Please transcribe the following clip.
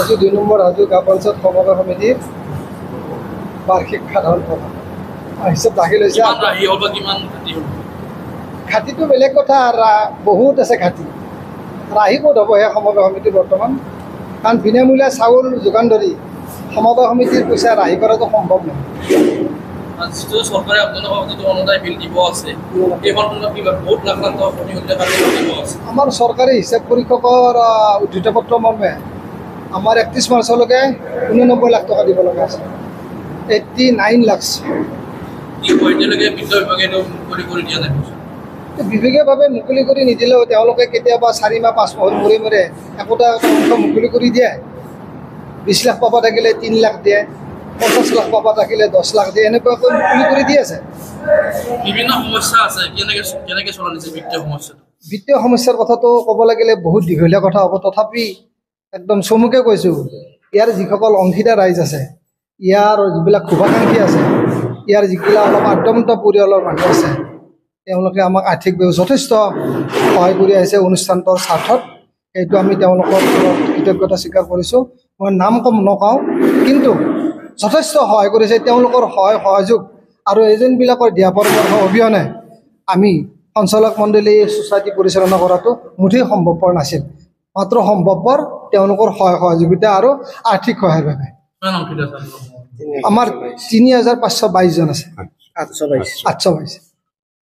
আজি 2 নম্বৰ হাজো গাঁও পঞ্চায়ত সমবায় সমিতিৰ বাৰ্ষিক সাধাৰণ সভা হিচাপ দাখিল হৈছে। ঘাটিটো বেলেগ কথা, বহুত আছে ঘাটি। ৰাহি ক'ত হ'ব সেই সমবায় সমিতি বৰ্তমান, কাৰণ বিনামূলীয়া চাউল যোগান ধৰি সমবায় সমিতিৰ পইচা ৰাহি কৰাটো সম্ভৱ নহয়। চৰকাৰে অনুদান বিল দিব আছে, আমাৰ চৰকাৰী হিচাপ পৰীক্ষকৰ উদ্ধৃত পত্ৰ মৰ্মে আমাৰ 31 মাৰ্চলৈকে 89 লাখ টকা দিব লগা আছে। 89 লাখ। বিভাগীয়ভাৱে মুকলি কৰি নিদিলেও তেওঁলোকে কেতিয়াবা 4 মাহ 5 মাহৰ মূৰে মূৰে একোটা অংশ মুকলি কৰি দিয়ে। 20 লাখ পাব থাকিলে 3 লাখ দিয়ে, 50 লাখ পাব থাকিলে 10 লাখ দিয়ে, এনেকুৱাকৈ মুকলি কৰি দি আছে। বিভিন্ন সমস্যা আছে, কেনেকৈ চলিছে বিত্তীয় সমস্যা? বিত্তীয় সমস্যাৰ কথাটো ক'ব লাগিলে বহুত দীঘলীয়া কথা হ'ব, তথাপি একদম চমুকে কৈছোঁ, ইয়াৰ যিসকল অংশীদাৰ ৰাইজ আছে, ইয়াৰ যিবিলাক শুভাকাংক্ষী আছে, ইয়াৰ যিবিলাক অলপ আদ্যন্ত পৰিয়ালৰ মানুহ আছে, তেওঁলোকে আমাক আৰ্থিকভাৱে যথেষ্ট সহায় কৰি আহিছে অনুষ্ঠানটোৰ স্বাৰ্থত। এইটো আমি তেওঁলোকৰ কৃতজ্ঞতা স্বীকাৰ কৰিছোঁ। মই নাম কম নকওঁ, কিন্তু যথেষ্ট সহায় কৰিছে। তেওঁলোকৰ সহায় সহযোগ আৰু এজেণ্টবিলাকৰ দিয়া পৰামৰ্শ অবিহনে আমি সঞ্চালক মণ্ডলী ছ'চাইটি পৰিচালনা কৰাটো মুঠেই সম্ভৱপৰ নাছিল। মাত্ৰ সম্ভৱপৰ তেওঁলোকৰ সহায় সহযোগিতা আৰু আৰ্থিক সহায়ৰ বাবে। আমাৰ 3522 জন আছে। 822